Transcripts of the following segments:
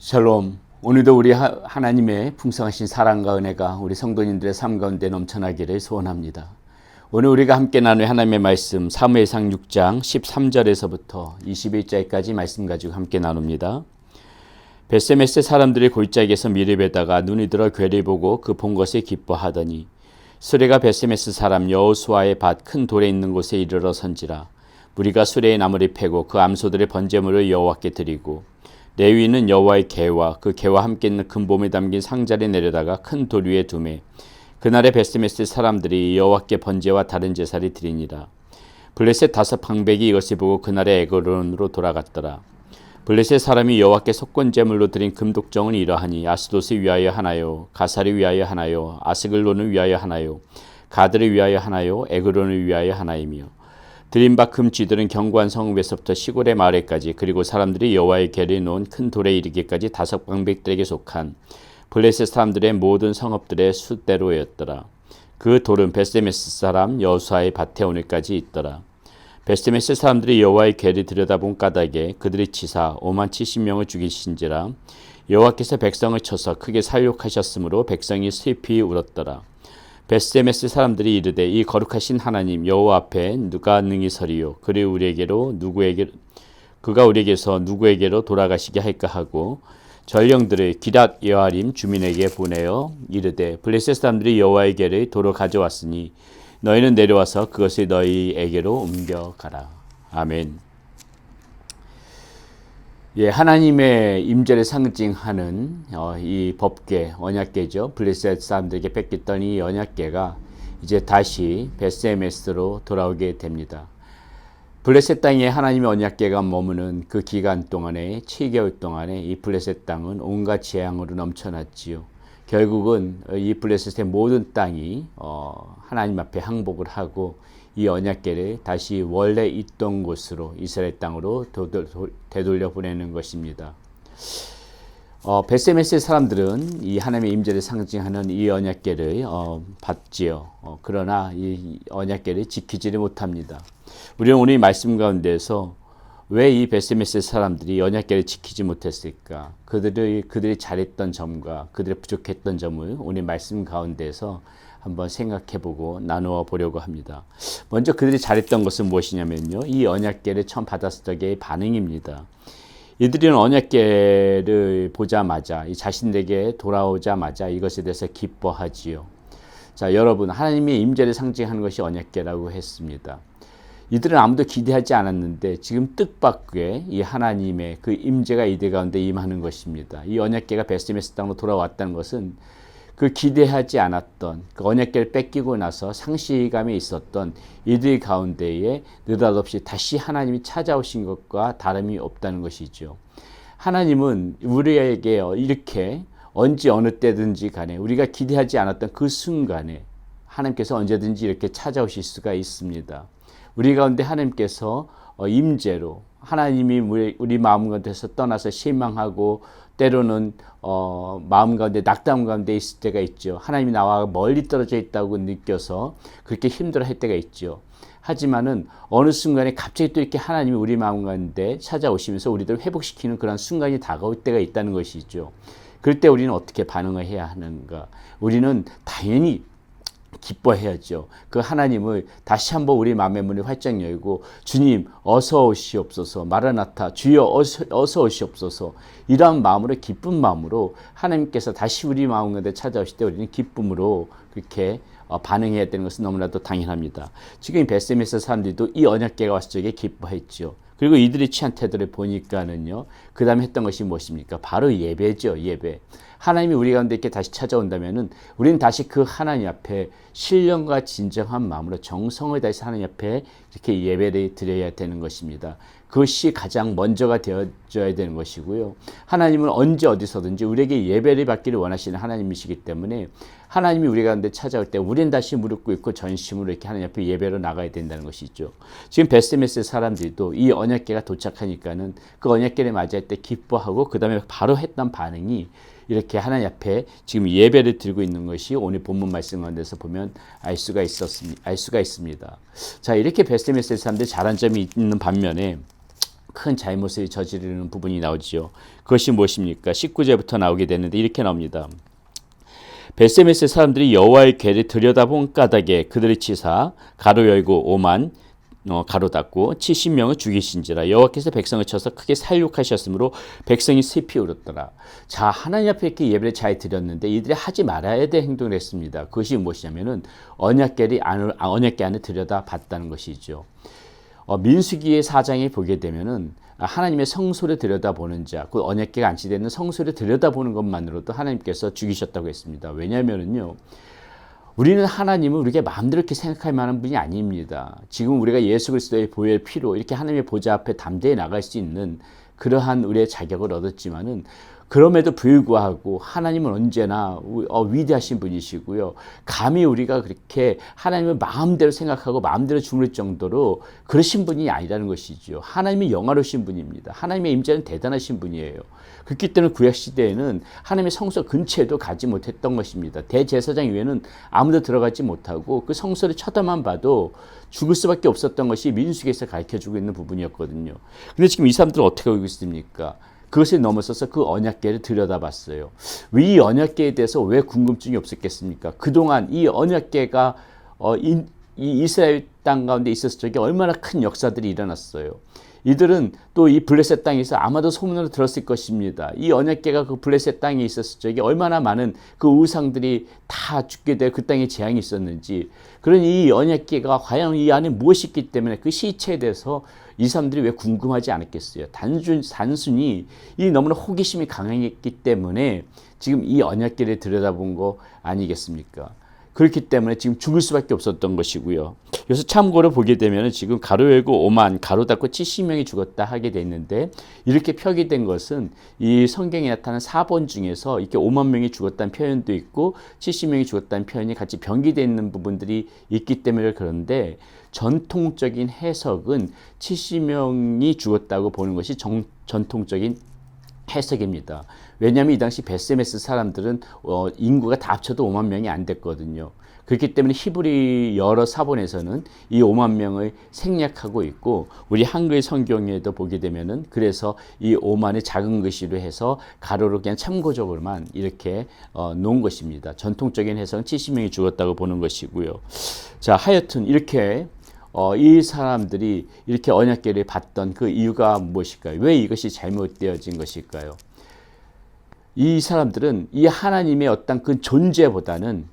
샬롬. 오늘도 우리 하나님의 풍성하신 사랑과 은혜가 우리 성도님들의 삶 가운데 넘쳐나기를 소원합니다. 오늘 우리가 함께 나눌 하나님의 말씀 사무엘상 6장 13절에서부터 21절까지 말씀 가지고 함께 나눕니다. 벳세메스 사람들이 골짜기에서 미르베다가 눈이 들어 괴를 보고 그 본 것에 기뻐하더니 수레가 벳세메스 사람 여호수아의 밭 큰 돌에 있는 곳에 이르러 선지라. 무리가 수레의 나무를 패고 그 암소들의 번제물을 여호와께 드리고 레위인은 여호와의 궤와 그 궤와 함께 있는 금봄에 담긴 상자를 내려다가 큰 돌 위에 두매 그날에 벳세메스 사람들이 여호와께 번제와 다른 제사를 드리니라. 블레셋 5 방백이 이것을 보고 그날에 에그론으로 돌아갔더라. 블레셋 사람이 여호와께 속건 제물로 드린 금독정은 이러하니 아스돗을 위하여 하나요, 가사를 위하여 하나요, 아스글론을 위하여 하나요, 가드를 위하여 하나요, 에그론을 위하여 하나이며 드린 바 금쥐들은 견고한 성읍에서부터 시골의 마을에까지 그리고 사람들이 여호와의 궤를 놓은 큰 돌에 이르기까지 5 방백들에게 속한 블레셋 사람들의 모든 성읍들의 수대로였더라. 그 돌은 벳세메스 사람 여호수아의 밭에 오늘까지 있더라. 벳세메스 사람들이 여호와의 궤를 들여다본 까닭에 그들이 치사 50,000명을 죽이신지라. 여호와께서 백성을 쳐서 크게 살육하셨으므로 백성이 슬피 울었더라. 벳세메스 사람들이 이르되 이 거룩하신 하나님 여호와 앞에 누가 능히 서리요? 그가 우리에게서 누구에게로 돌아가시게 할까 하고 전령들을 기랏 여아림 주민에게 보내어 이르되 블레셋 사람들이 여호와의 궤를 도로 가져왔으니 너희는 내려와서 그것을 너희에게로 옮겨가라. 아멘. 예, 하나님의 임재를 상징하는 이 법궤, 언약궤죠. 블레셋 사람들에게 뺏겼던 이 언약궤가 이제 다시 벳세메스로 돌아오게 됩니다. 블레셋 땅에 하나님의 언약궤가 머무는 그 기간 동안에 7개월 동안에 이 블레셋 땅은 온갖 재앙으로 넘쳐났지요. 결국은 이 블레셋의 모든 땅이 하나님 앞에 항복을 하고 이 언약궤를 다시 원래 있던 곳으로 이스라엘 땅으로 되돌려 보내는 것입니다. 벳세메스의 사람들은 이 하나님의 임재를 상징하는 이 언약궤를 받지요. 그러나 이 언약궤를 지키지를 못합니다. 우리는 오늘 말씀 가운데서 왜 이 벳세메스 사람들이 언약궤를 지키지 못했을까? 그들이 잘했던 점과 그들의 부족했던 점을 오늘 말씀 가운데서 한번 생각해보고 나누어 보려고 합니다. 먼저 그들이 잘했던 것은 무엇이냐면요, 이 언약궤를 처음 받았을 때의 반응입니다. 이들은 언약궤를 보자마자 이 자신에게 돌아오자마자 이것에 대해서 기뻐하지요. 자, 여러분, 하나님의 임재를 상징하는 것이 언약궤라고 했습니다. 이들은 아무도 기대하지 않았는데 지금 뜻밖의 이 하나님의 그 임재가 이들 가운데 임하는 것입니다. 이 언약궤가 벳세메스 땅으로 돌아왔다는 것은 그 기대하지 않았던 그 언약궤를 뺏기고 나서 상실감에 있었던 이들 가운데에 느닷없이 다시 하나님이 찾아오신 것과 다름이 없다는 것이죠. 하나님은 우리에게 이렇게 언제 어느 때든지 간에 우리가 기대하지 않았던 그 순간에 하나님께서 언제든지 이렇게 찾아오실 수가 있습니다. 우리 가운데 하나님께서 임재로 하나님이 우리 마음 가운데서 떠나서 실망하고 때로는 마음 가운데 낙담 가운데 있을 때가 있죠. 하나님이 나와 멀리 떨어져 있다고 느껴서 그렇게 힘들어할 때가 있죠. 하지만은 어느 순간에 갑자기 또 이렇게 하나님이 우리 마음 가운데 찾아오시면서 우리들을 회복시키는 그런 순간이 다가올 때가 있다는 것이죠. 그럴 때 우리는 어떻게 반응을 해야 하는가? 우리는 당연히 기뻐해야죠. 그 하나님을 다시 한번 우리 마음의 문을 활짝 열고 주님 어서 오시옵소서, 마라나타 주여 어서 오시옵소서, 이러한 마음으로 기쁜 마음으로 하나님께서 다시 우리 마음 가운데 찾아오실 때 우리는 기쁨으로 그렇게 반응해야 되는 것은 너무나도 당연합니다. 지금 벳세메스 사람들도 이 언약궤가 왔을 적에 기뻐했죠. 그리고 이들이 취한 태도를 보니까는요, 그 다음에 했던 것이 무엇입니까? 바로 예배죠. 예배. 하나님이 우리 가운데 이렇게 다시 찾아온다면은 우리는 다시 그 하나님 앞에 신령과 진정한 마음으로 정성을 다해서 하나님 앞에 이렇게 예배를 드려야 되는 것입니다. 그것이 가장 먼저가 되어져야 되는 것이고요. 하나님은 언제 어디서든지 우리에게 예배를 받기를 원하시는 하나님이시기 때문에 하나님이 우리 가운데 찾아올 때 우리는 다시 무릎 꿇고 전심으로 이렇게 하나님 앞에 예배로 나가야 된다는 것이죠. 지금 벳세메스 사람들도 이 언약궤가 도착하니까는 그 언약궤를 맞이할 때 기뻐하고 그 다음에 바로 했던 반응이 이렇게 하나님 앞에 지금 예배를 드리고 있는 것이 오늘 본문 말씀 가운데서 보면 알 수가 있습니다. 자, 이렇게 벳세메스 사람들이 잘한 점이 있는 반면에 큰 잘못을 저지르는 부분이 나오지요. 그것이 무엇입니까? 19절부터 나오게 되는데 이렇게 나옵니다. 벳세메스의 사람들이 여호와의 궤를 들여다본 까닭에 그들을 치사 가로 열고 오만 가로 닫고 70명을 죽이신지라. 여호와께서 백성을 쳐서 크게 살육하셨으므로 백성이 슬피 울었더라. 자, 하나님 앞에 이렇게 예배를 잘 드렸는데 이들이 하지 말아야 될 행동을 했습니다. 그것이 무엇이냐면은 언약궤 안을 들여다봤다는 것이죠. 민수기의 4장에 보게 되면은 하나님의 성소를 들여다보는 자, 그 언약궤가 안치되는 성소를 들여다보는 것만으로도 하나님께서 죽이셨다고 했습니다. 왜냐하면은요, 우리는 하나님은 우리가 마음대로 이렇게 생각할 만한 분이 아닙니다. 지금 우리가 예수 그리스도의 보혈 피로 이렇게 하나님의 보좌 앞에 담대히 나갈 수 있는 그러한 우리의 자격을 얻었지만은 그럼에도 불구하고 하나님은 언제나 위대하신 분이시고요. 감히 우리가 그렇게 하나님을 마음대로 생각하고 마음대로 주무를 정도로 그러신 분이 아니라는 것이죠. 하나님이 영화로우신 분입니다. 하나님의 임재는 대단하신 분이에요. 그렇기 때문에 구약시대에는 하나님의 성소 근처에도 가지 못했던 것입니다. 대제사장 이외에는 아무도 들어가지 못하고 그 성소를 쳐다만 봐도 죽을 수밖에 없었던 것이 민수기에서 가르쳐주고 있는 부분이었거든요. 근데 지금 이 사람들은 어떻게 하고 있습니까? 그것을 넘어서서 그 언약궤를 들여다봤어요. 이 언약궤에 대해서 왜 궁금증이 없었겠습니까? 그동안 이 언약궤가 이 이스라엘 땅 가운데 있었을 적에 얼마나 큰 역사들이 일어났어요. 이들은 또 이 블레셋 땅에서 아마도 소문으로 들었을 것입니다. 이 언약궤가 그 블레셋 땅에 있었을 적에 얼마나 많은 그 우상들이 다 죽게 될 그 땅에 재앙이 있었는지, 그런 이 언약궤가 과연 이 안에 무엇이 있기 때문에 그 시체에 대해서 이 사람들이 왜 궁금하지 않았겠어요? 단순히 이 너무나 호기심이 강했기 때문에 지금 이 언약궤를 들여다본 거 아니겠습니까? 그렇기 때문에 지금 죽을 수밖에 없었던 것이고요. 그래서 참고로 보게 되면 지금 가로 열고 5만 가로 닫고 70명이 죽었다 하게 돼 있는데, 이렇게 표기된 것은 이 성경에 나타난 4번 중에서 이렇게 5만 명이 죽었다는 표현도 있고 70명이 죽었다는 표현이 같이 병기되어 있는 부분들이 있기 때문에 그런데, 전통적인 해석은 70명이 죽었다고 보는 것이 전통적인 해석입니다. 왜냐하면 이 당시 벳세메스 사람들은 인구가 다 합쳐도 5만 명이 안 됐거든요. 그렇기 때문에 히브리 여러 사본에서는 이 5만 명을 생략하고 있고, 우리 한글 성경에도 보게 되면은 그래서 이 5만을 작은 글씨로 해서 가로로 그냥 참고적으로만 이렇게 놓은 것입니다. 전통적인 해석은 70명이 죽었다고 보는 것이고요. 자, 하여튼 이렇게 이 사람들이 이렇게 언약궤를 봤던 그 이유가 무엇일까요? 왜 이것이 잘못되어진 것일까요? 이 사람들은 이 하나님의 어떤 그 존재보다는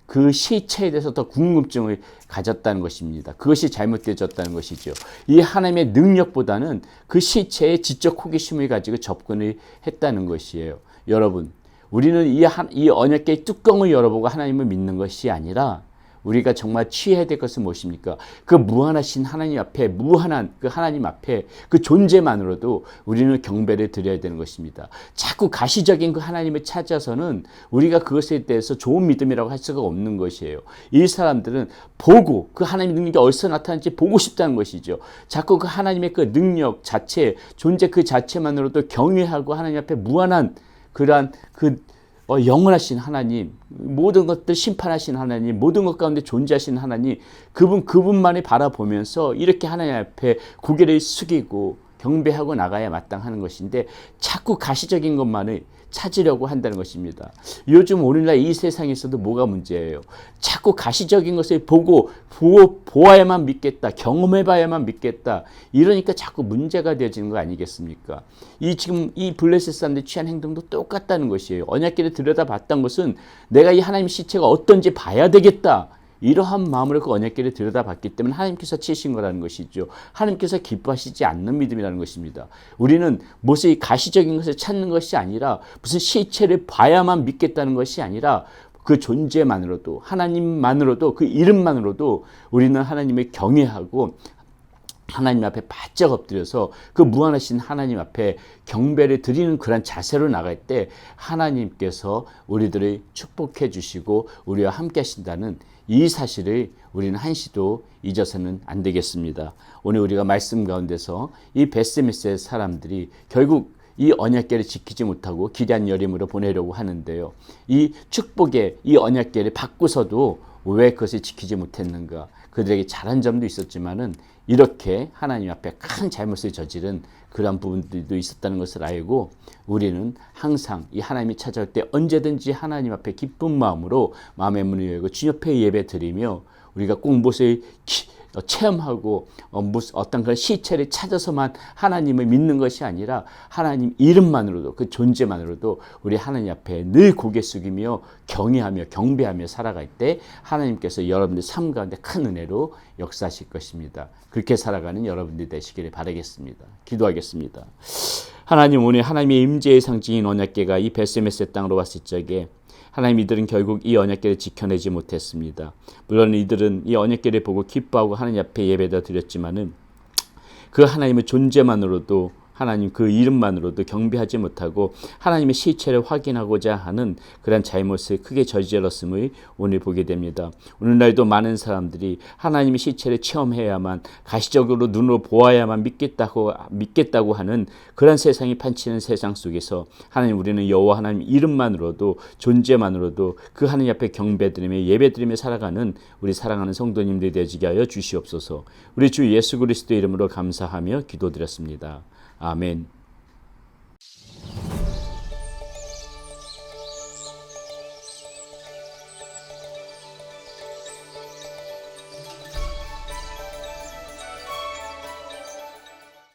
그 시체에 대해서 더 궁금증을 가졌다는 것입니다. 그것이 잘못되어졌다는 것이죠. 이 하나님의 능력보다는 그 시체에 지적 호기심을 가지고 접근을 했다는 것이에요. 여러분, 우리는 이 언약궤의 뚜껑을 열어보고 하나님을 믿는 것이 아니라, 우리가 정말 취해야 될 것은 무엇입니까? 그 무한하신 하나님 앞에, 무한한 그 하나님 앞에 그 존재만으로도 우리는 경배를 드려야 되는 것입니다. 자꾸 가시적인 그 하나님을 찾아서는 우리가 그것에 대해서 좋은 믿음이라고 할 수가 없는 것이에요. 이 사람들은 보고 그 하나님의 능력이 어디서 나타나는지 보고 싶다는 것이죠. 자꾸 그 하나님의 그 능력 자체, 존재 그 자체만으로도 경외하고 하나님 앞에 무한한 그러한 영원하신 하나님, 모든 것들 심판하신 하나님, 모든 것 가운데 존재하신 하나님, 그분만을 바라보면서 이렇게 하나님 앞에 고개를 숙이고 경배하고 나가야 마땅하는 것인데, 자꾸 가시적인 것만을 찾으려고 한다는 것입니다. 요즘 오늘날 이 세상에서도 뭐가 문제예요? 자꾸 가시적인 것을 보아야만 믿겠다, 경험해봐야만 믿겠다, 이러니까 자꾸 문제가 되어지는 거 아니겠습니까? 지금 이 블레셋 사람들이 취한 행동도 똑같다는 것이에요. 언약궤를 들여다봤던 것은 내가 이 하나님 시체가 어떤지 봐야 되겠다, 이러한 마음으로 그 언약궤를 들여다봤기 때문에 하나님께서 치신 거라는 것이죠. 하나님께서 기뻐하시지 않는 믿음이라는 것입니다. 우리는 무슨 가시적인 것을 찾는 것이 아니라, 무슨 시체를 봐야만 믿겠다는 것이 아니라, 그 존재만으로도, 하나님만으로도, 그 이름만으로도 우리는 하나님을 경외하고 하나님 앞에 바짝 엎드려서 그 무한하신 하나님 앞에 경배를 드리는 그런 자세로 나갈 때 하나님께서 우리들을 축복해 주시고 우리와 함께 하신다는 이 사실을 우리는 한시도 잊어서는 안 되겠습니다. 오늘 우리가 말씀 가운데서 이 벳세메스의 사람들이 결국 이 언약궤를 지키지 못하고 기대한 여림으로 보내려고 하는데요. 이 축복의 이 언약궤를 받고서도 왜 그것을 지키지 못했는가? 그들에게 잘한 점도 있었지만은 이렇게 하나님 앞에 큰 잘못을 저지른 그런 부분들도 있었다는 것을 알고 우리는 항상 이 하나님이 찾아올 때 언제든지 하나님 앞에 기쁜 마음으로 마음의 문을 열고 주 옆에 예배 드리며 우리가 꼭 무엇을 체험하고 어떤 그런 시체를 찾아서만 하나님을 믿는 것이 아니라 하나님 이름만으로도 그 존재만으로도 우리 하나님 앞에 늘 고개 숙이며 경외하며 경배하며 살아갈 때 하나님께서 여러분들 삶 가운데 큰 은혜로 역사하실 것입니다. 그렇게 살아가는 여러분들이 되시기를 바라겠습니다. 기도하겠습니다. 하나님, 오늘 하나님의 임재의 상징인 언약궤가 이 벳세메스 땅으로 왔을 적에 하나님, 이들은 결국 이 언약궤를 지켜내지 못했습니다. 물론 이들은 이 언약궤를 보고 기뻐하고 하나님 앞에 예배다 드렸지만은 그 하나님의 존재만으로도 하나님 그 이름만으로도 경배하지 못하고 하나님의 시체를 확인하고자 하는 그런 잘못을 크게 저질렀음을 오늘 보게 됩니다. 오늘날도 많은 사람들이 하나님의 시체를 체험해야만 가시적으로 눈으로 보아야만 믿겠다고 하는 그런 세상이 판치는 세상 속에서 하나님, 우리는 여호와 하나님 이름만으로도 존재만으로도 그 하나님 앞에 경배드리며 예배드리며 살아가는 우리 사랑하는 성도님들이 되시게 하여 주시옵소서. 우리 주 예수 그리스도의 이름으로 감사하며 기도드렸습니다. 아멘.